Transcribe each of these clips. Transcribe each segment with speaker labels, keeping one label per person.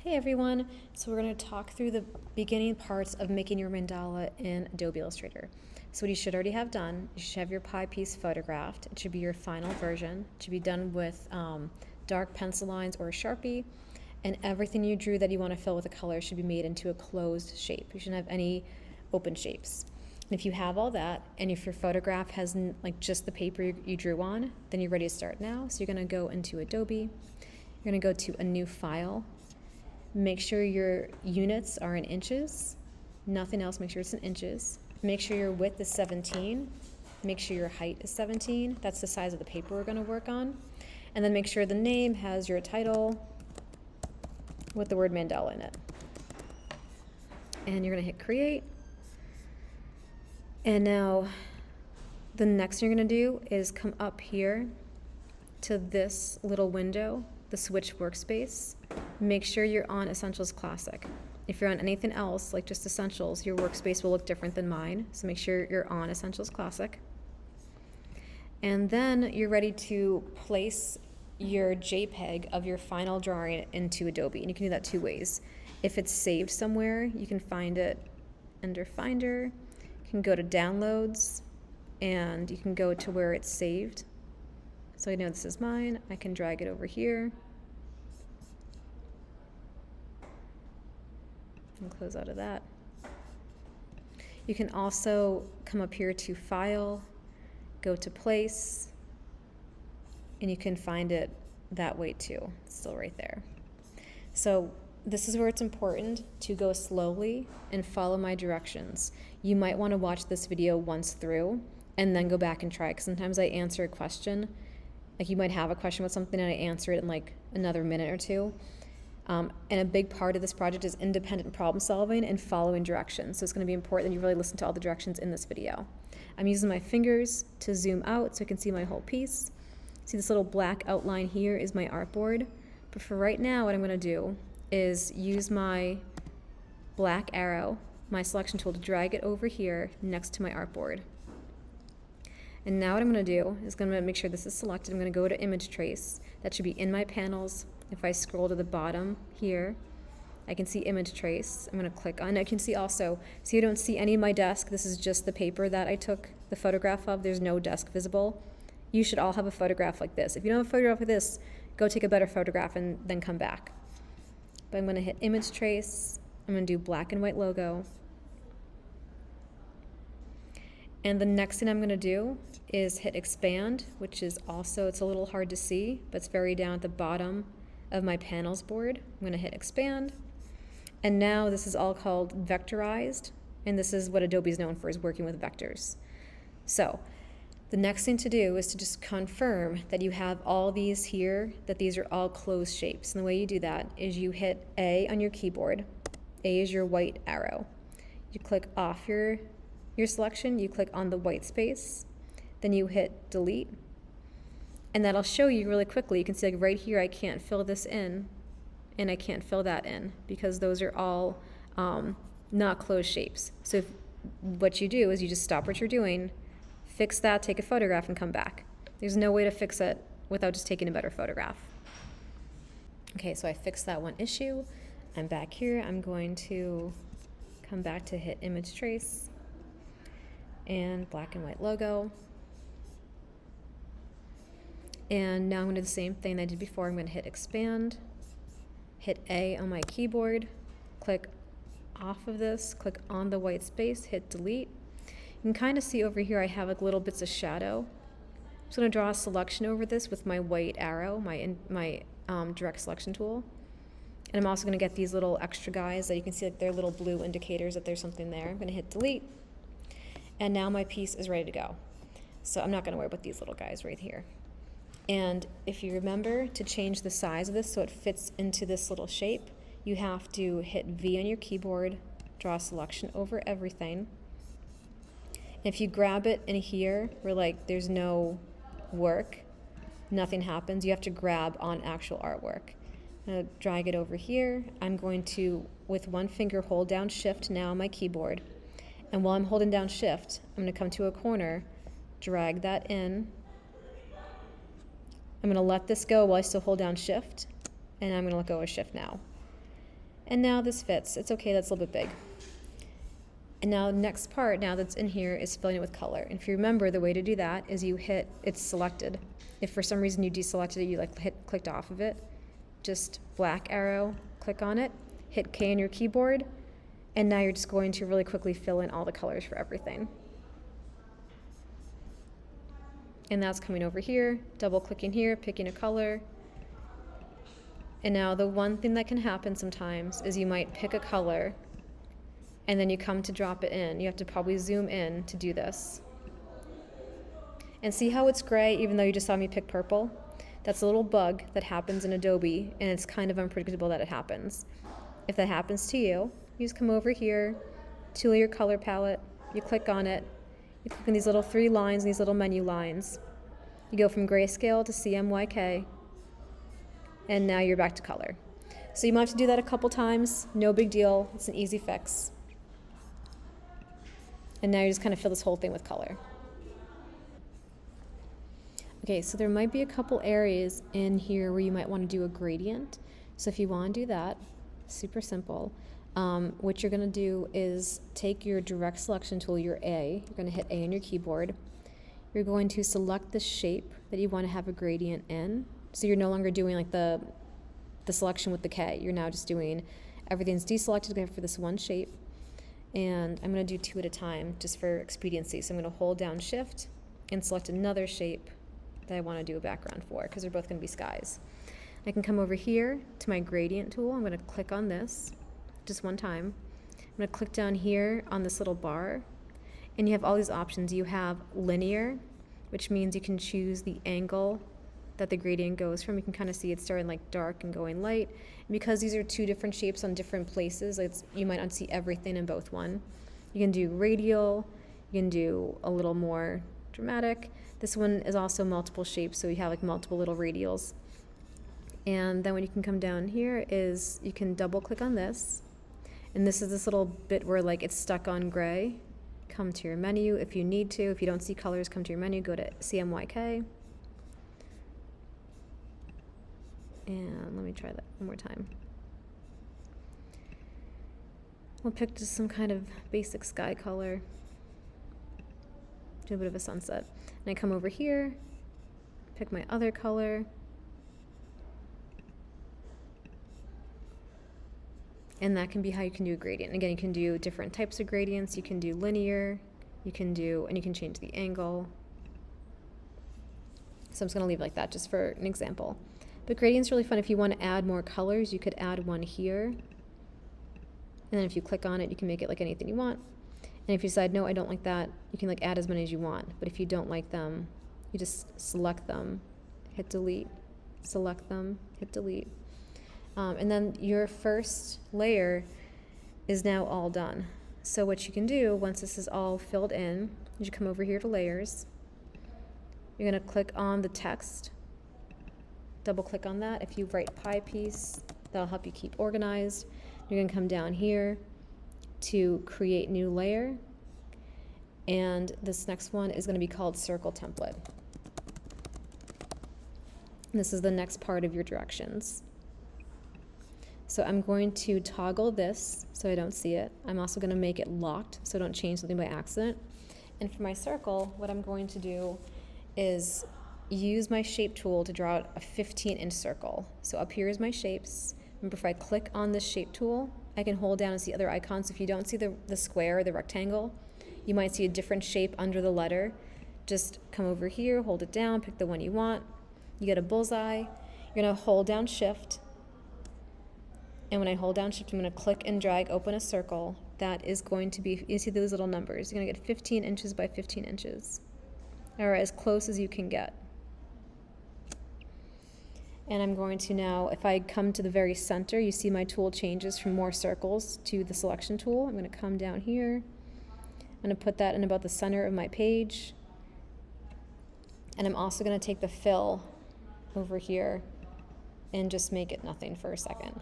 Speaker 1: Hey everyone, so we're going to talk through the beginning parts of making your mandala in Adobe Illustrator. So what you should already have done, you should have your pie piece photographed. It should be your final version. It should be done with dark pencil lines or a Sharpie, and everything you drew that you want to fill with a color should be made into a closed shape. You shouldn't have any open shapes. And if you have all that, and if your photograph has like just the paper you drew on, then you're ready to start now. So you're going to go into Adobe, you're going to go to a new file. Make sure your units are in inches. Nothing else, make sure it's in inches. Make sure your width is 17. Make sure your height is 17. That's the size of the paper we're gonna work on. And then make sure the name has your title with the word mandala in it. And you're gonna hit create. And now the next thing you're gonna do is come up here to this little window, the switch workspace. Make sure you're on Essentials Classic. If you're on anything else, like just Essentials, your workspace will look different than mine. So make sure you're on Essentials Classic. And then you're ready to place your JPEG of your final drawing into Adobe. And you can do that two ways. If it's saved somewhere, you can find it under Finder. You can go to Downloads, and you can go to where it's saved. So I know this is mine. I can drag it over here. And close out of that. You can also come up here to File, go to Place, and you can find it that way too. It's still right there. So this is where it's important to go slowly and follow my directions. You might want to watch this video once through and then go back and try, because sometimes I answer a question. Like you might have a question with something and I answer it in like another minute or two. And a big part of this project is independent problem solving and following directions. So it's going to be important that you really listen to all the directions in this video. I'm using my fingers to zoom out so I can see my whole piece. See this little black outline here is my artboard. But for right now, what I'm going to do is use my black arrow, my selection tool, to drag it over here next to my artboard. And now what I'm going to do is going to make sure this is selected. I'm going to go to Image Trace. That should be in my panels. If I scroll to the bottom here, I can see Image Trace. I'm going to click on. I can see also, so you don't see any of my desk. This is just the paper that I took the photograph of. There's no desk visible. You should all have a photograph like this. If you don't have a photograph like this, go take a better photograph and then come back. But I'm going to hit Image Trace. I'm going to do black and white logo. And the next thing I'm going to do is hit Expand, which is also, it's a little hard to see, but it's very down at the bottom of my panels board. I'm going to hit Expand. And now this is all called vectorized, and this is what Adobe is known for, is working with vectors. So the next thing to do is to just confirm that you have all these here, that these are all closed shapes. And the way you do that is you hit A on your keyboard. A is your white arrow. You click off your selection, you click on the white space, then you hit delete, and that'll show you really quickly. You can see like right here, I can't fill this in, and I can't fill that in, because those are all not closed shapes. So what you do is you just stop what you're doing, fix that, take a photograph, and come back. There's no way to fix it without just taking a better photograph. Okay, so I fixed that one issue. I'm back here. I'm going to come back to hit Image Trace and black and white logo. And now I'm going to do the same thing I did before. I'm going to hit Expand, hit A on my keyboard, click off of this, click on the white space, hit delete. You can kind of see over here I have like little bits of shadow. I'm just going to draw a selection over this with my white arrow, my direct selection tool. And I'm also going to get these little extra guys that you can see, like they're little blue indicators that there's something there. I'm going to hit delete. And now my piece is ready to go. So I'm not going to worry about these little guys right here. And if you remember to change the size of this so it fits into this little shape, you have to hit V on your keyboard, draw a selection over everything. And if you grab it in here where like there's no work, nothing happens. You have to grab on actual artwork. I'm going to drag it over here. I'm going to, with one finger, hold down Shift now on my keyboard. And while I'm holding down Shift, I'm going to come to a corner, drag that in. I'm going to let this go while I still hold down Shift, and I'm going to let go of Shift now. And now this fits. It's okay, that's a little bit big. And now the next part, now that's in here, is filling it with color. And if you remember, the way to do that is you hit, it's selected. If for some reason you deselected it, you clicked off of it, just black arrow, click on it, hit K on your keyboard, and now you're just going to really quickly fill in all the colors for everything. And that's coming over here, double clicking here, picking a color. And now the one thing that can happen sometimes is you might pick a color and then you come to drop it in. You have to probably zoom in to do this. And see how it's gray even though you just saw me pick purple? That's a little bug that happens in Adobe, and it's kind of unpredictable that it happens. If that happens to you, you just come over here to your color palette, you click on it, you click on these little 3 lines, these little menu lines. You go from grayscale to CMYK, and now you're back to color. So you might have to do that a couple times, no big deal, it's an easy fix. And now you just kind of fill this whole thing with color. Okay, so there might be a couple areas in here where you might want to do a gradient. So if you want to do that, super simple. What you're going to do is take your direct selection tool, your A, you're going to hit A on your keyboard. You're going to select the shape that you want to have a gradient in. So you're no longer doing like the selection with the K. You're now just doing, everything's deselected for this one shape. And I'm going to do 2 at a time just for expediency. So I'm going to hold down Shift and select another shape that I want to do a background for, because they're both going to be skies. I can come over here to my gradient tool. I'm going to click on this just one time. I'm going to click down here on this little bar, and you have all these options. You have linear, which means you can choose the angle that the gradient goes from. You can kind of see it starting like dark and going light. And because these are 2 different shapes on different places, you might not see everything in both one. You can do radial, you can do a little more dramatic. This one is also multiple shapes, so you have like multiple little radials. And then when you can come down here is you can double click on this. And this is this little bit where like it's stuck on gray. Come to your menu if you need to. If you don't see colors, come to your menu, go to CMYK. And let me try that one more time. We'll pick just some kind of basic sky color. Do a bit of a sunset. And I come over here, pick my other color. And that can be how you can do a gradient. And again, you can do different types of gradients. You can do linear, and you can change the angle. So I'm just gonna leave it like that just for an example. But gradient's really fun. If you want to add more colors, you could add one here. And then if you click on it, you can make it like anything you want. And if you decide, no, I don't like that, you can like add as many as you want. But if you don't like them, you just select them, hit delete, select them, hit delete. And then your first layer is now all done. So what you can do, once this is all filled in, you come over here to layers. You're going to click on the text. Double click on that. If you write pie piece, that'll help you keep organized. You're going to come down here to create new layer. And this next one is going to be called circle template. And this is the next part of your directions. So I'm going to toggle this so I don't see it. I'm also going to make it locked so I don't change something by accident. And for my circle, what I'm going to do is use my shape tool to draw out a 15-inch circle. So up here is my shapes. Remember, if I click on this shape tool, I can hold down and see other icons. If you don't see the square or the rectangle, you might see a different shape under the letter. Just come over here, hold it down, pick the one you want. You get a bullseye. You're going to hold down Shift. And when I hold down Shift, I'm going to click and drag open a circle. That is going to be, you see those little numbers. You're going to get 15 inches by 15 inches. Or as close as you can get. And I'm going to now, if I come to the very center, you see my tool changes from more circles to the selection tool. I'm going to come down here. I'm going to put that in about the center of my page. And I'm also going to take the fill over here and just make it nothing for a second.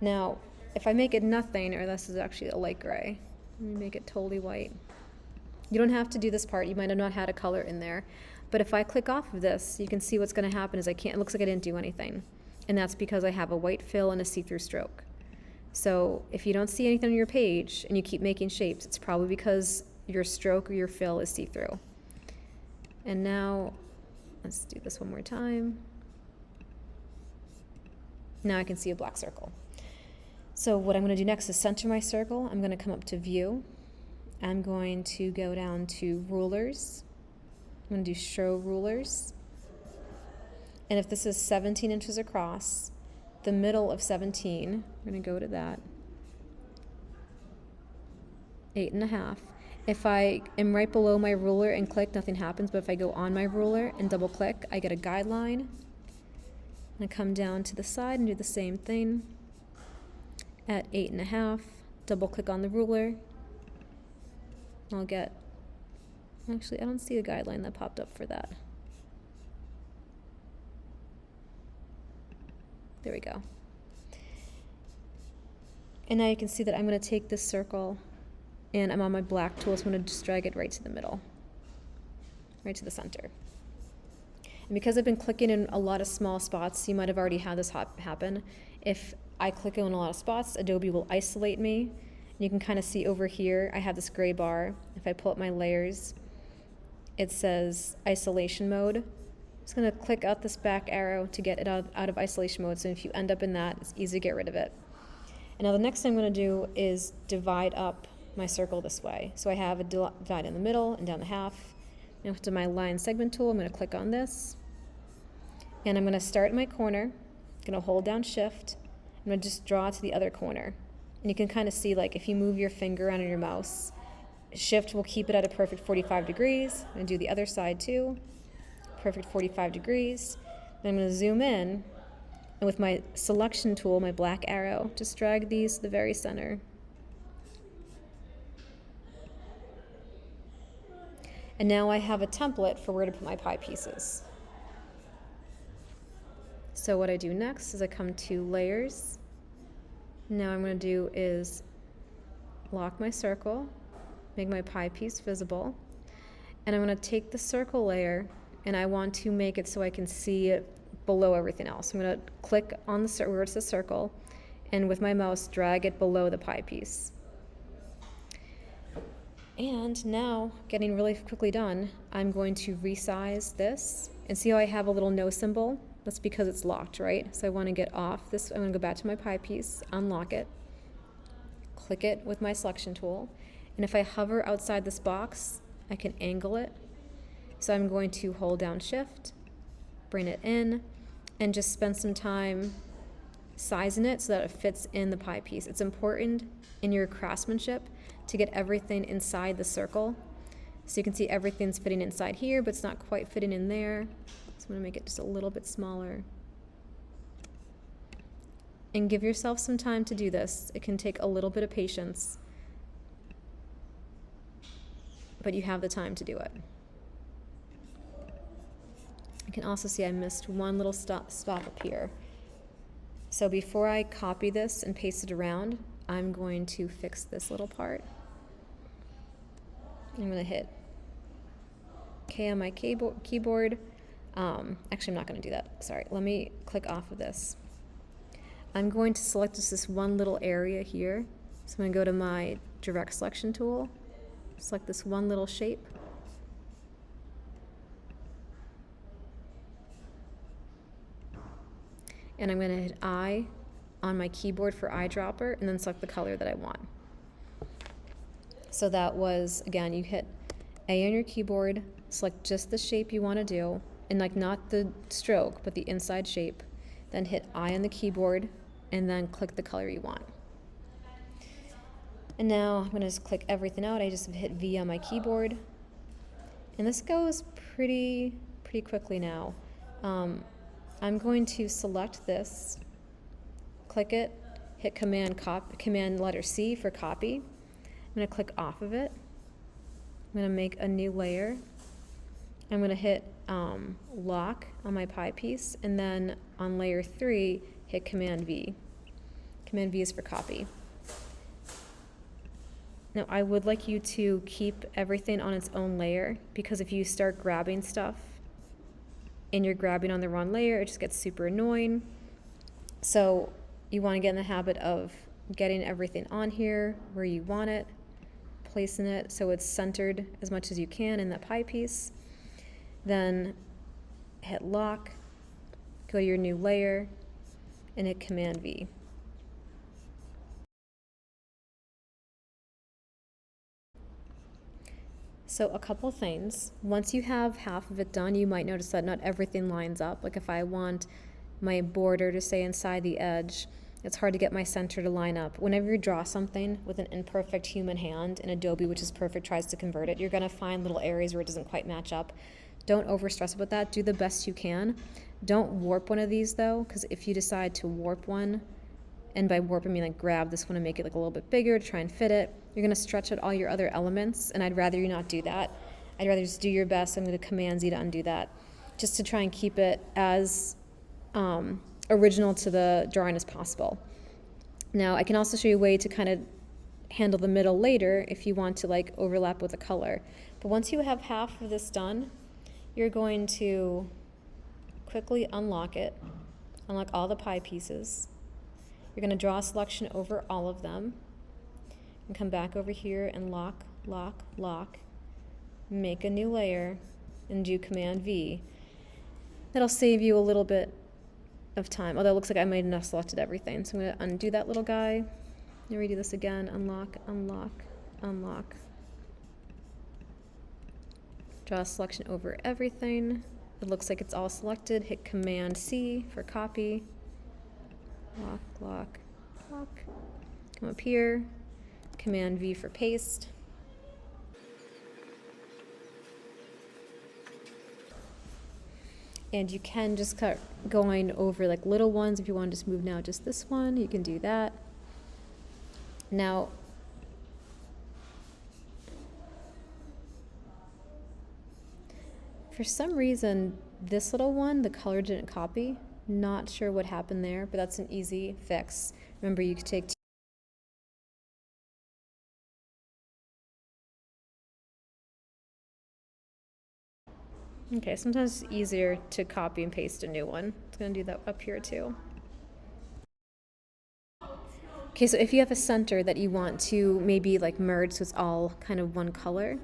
Speaker 1: Now, if I make it nothing, or this is actually a light gray, let me make it totally white. You don't have to do this part. You might have not had a color in there. But if I click off of this, you can see what's going to happen is it looks like I didn't do anything. And that's because I have a white fill and a see-through stroke. So if you don't see anything on your page and you keep making shapes, it's probably because your stroke or your fill is see-through. And now, let's do this one more time. Now I can see a black circle. So what I'm going to do next is center my circle. I'm going to come up to View. I'm going to go down to Rulers. I'm going to do Show Rulers. And if this is 17 inches across, the middle of 17, we're going to go to that, 8.5. If I am right below my ruler and click, nothing happens, but if I go on my ruler and double click, I get a guideline. I'm going to come down to the side and do the same thing at 8.5, double click on the ruler. I'll get, actually I don't see a guideline that popped up for that. There we go. And now you can see that I'm going to take this circle and I'm on my black tool, so I'm going to just drag it right to the middle, right to the center. And because I've been clicking in a lot of small spots, you might have already had this happen. If I click in a lot of spots, Adobe will isolate me. And you can kind of see over here, I have this gray bar. If I pull up my layers, it says isolation mode. I'm just going to click out this back arrow to get it out of isolation mode. So if you end up in that, it's easy to get rid of it. And now the next thing I'm going to do is divide up my circle this way. So I have a divide in the middle and down the half. Now to my line segment tool, I'm going to click on this. And I'm going to start in my corner. I'm going to hold down Shift. I'm going to just draw to the other corner. And you can kind of see, like, if you move your finger around on your mouse, Shift will keep it at a perfect 45 degrees. I'm going to do the other side too. Perfect 45 degrees. Then I'm going to zoom in. And with my selection tool, my black arrow, just drag these to the very center. And now I have a template for where to put my pie pieces. So what I do next is I come to Layers. Now what I'm going to do is lock my circle, make my pie piece visible, and I'm going to take the circle layer and I want to make it so I can see it below everything else. I'm going to click on the where it says circle, and with my mouse drag it below the pie piece. And now, getting really quickly done, I'm going to resize this, and see how I have a little no symbol? That's because it's locked, right? So I want to get off this. I'm going to go back to my pie piece, unlock it, click it with my selection tool, and if I hover outside this box, I can angle it. So I'm going to hold down Shift, bring it in, and just spend some time sizing it so that it fits in the pie piece. It's important in your craftsmanship to get everything inside the circle. So you can see everything's fitting inside here, but it's not quite fitting in there. So I'm going to make it just a little bit smaller. And give yourself some time to do this. It can take a little bit of patience, but you have the time to do it. You can also see I missed one little spot up here. So before I copy this and paste it around, I'm going to fix this little part. I'm going to hit K on my keyboard. Actually, I'm not going to do that. Sorry. Let me click off of this. I'm going to select just this one little area here. So I'm going to go to my direct selection tool, select this one little shape. And I'm going to hit I on my keyboard for eyedropper and then select the color that I want. So that was, again, you hit A on your keyboard, select just the shape you want to do, and like not the stroke, but the inside shape. Then hit I on the keyboard and then click the color you want. And now I'm going to just click everything out. I just hit V on my keyboard. And this goes pretty quickly now. I'm going to select this, click it, hit Command letter C for copy. I'm going to click off of it. I'm going to make a new layer. I'm going to hit lock on my pie piece, and then on layer 3, hit Command V. Command V is for copy. Now I would like you to keep everything on its own layer, because if you start grabbing stuff and you're grabbing on the wrong layer, it just gets super annoying. So you want to get in the habit of getting everything on here where you want it, placing it so it's centered as much as you can in that pie piece. Then hit lock, go to your new layer, and hit Command V. So a couple things. Once you have half of it done, you might notice that not everything lines up. Like if I want my border to stay inside the edge, it's hard to get my center to line up. Whenever you draw something with an imperfect human hand in Adobe, which is perfect, tries to convert it, you're gonna find little areas where it doesn't quite match up. Don't overstress about that. Do the best you can. Don't warp one of these though, because if you decide to warp one, and by warp I mean like grab this one and make it like a little bit bigger to try and fit it, you're gonna stretch out all your other elements, and I'd rather you not do that. I'd rather just do your best. I'm gonna Command Z to undo that, just to try and keep it as original to the drawing as possible. Now I can also show you a way to kind of handle the middle later if you want to like overlap with a color. But once you have half of this done, you're going to quickly unlock it, unlock all the pie pieces. You're going to draw a selection over all of them and come back over here and lock, lock, lock, make a new layer and do Command V. That'll save you a little bit of time, although it looks like I might have not selected everything. So I'm going to undo that little guy and redo this again, unlock, unlock, unlock. Draw a selection over everything. It looks like it's all selected. Hit Command C for copy. Lock, lock, lock. Come up here. Command V for paste. And you can just start going over like little ones. If you want to just move now just this one, you can do that. Now, for some reason, this little one, the color didn't copy. Not sure what happened there, but that's an easy fix. Remember, you could take okay, sometimes it's easier to copy and paste a new one. It's going to do that up here too. Okay, so if you have a center that you want to maybe like merge so it's all kind of one color,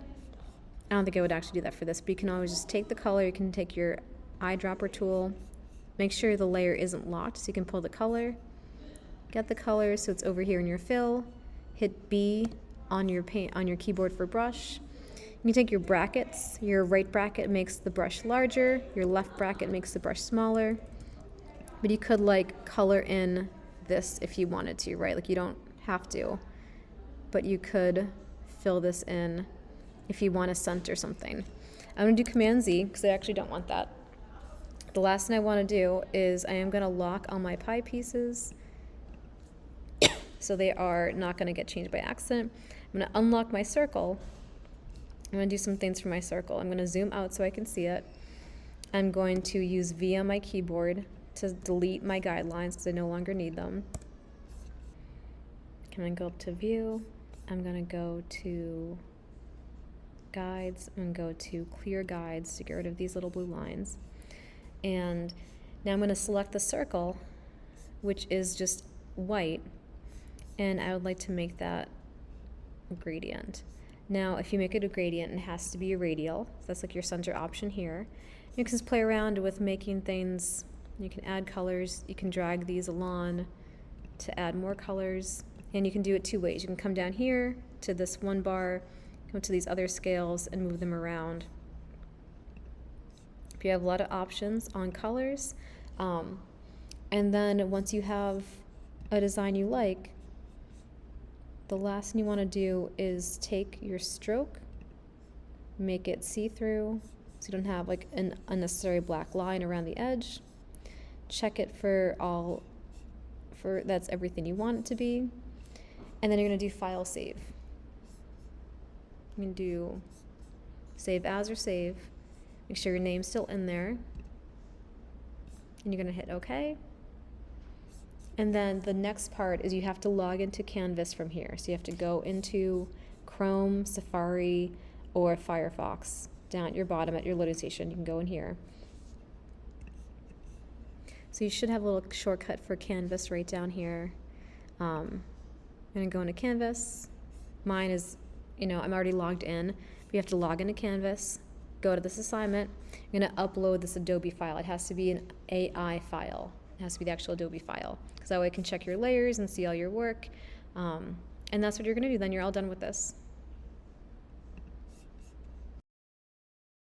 Speaker 1: I don't think I would actually do that for this, but you can always just take the color, you can take your eyedropper tool, make sure the layer isn't locked, so you can pull the color, get the color so it's over here in your fill, hit B on your keyboard for brush. You can take your brackets. Your right bracket makes the brush larger, your left bracket makes the brush smaller, but you could like color in this if you wanted to, right? Like you don't have to, but you could fill this in if you want to center something. I'm going to do Command Z because I actually don't want that. The last thing I want to do is I am going to lock all my pie pieces so they are not going to get changed by accident. I'm going to unlock my circle. I'm going to do some things for my circle. I'm going to zoom out so I can see it. I'm going to use V on my keyboard to delete my guidelines because I no longer need them. I'm going to go up to View. I'm going to go to Guides. I'm going to go to Clear Guides to get rid of these little blue lines. And now I'm going to select the circle, which is just white, and I would like to make that a gradient. Now, if you make it a gradient, it has to be a radial. So that's like your center option here. You can just play around with making things. You can add colors. You can drag these along to add more colors. And you can do it two ways. You can come down here to this one bar, come to these other scales, and move them around. If you have a lot of options on colors, and then once you have a design you like, the last thing you want to do is take your stroke, make it see-through so you don't have like an unnecessary black line around the edge. Check it for that's everything you want it to be. And then you're going to do File Save. You can do Save As or Save. Make sure your name's still in there. And you're going to hit OK. And then the next part is you have to log into Canvas from here. So you have to go into Chrome, Safari, or Firefox. Down at your bottom at your loading station, you can go in here. So you should have a little shortcut for Canvas right down here. I'm going to go into Canvas. Mine is, I'm already logged in. We have to log into Canvas, go to this assignment. I'm going to upload this Adobe file. It has to be an AI file. It has to be the actual Adobe file, because that way I can check your layers and see all your work. And that's what you're going to do. Then you're all done with this.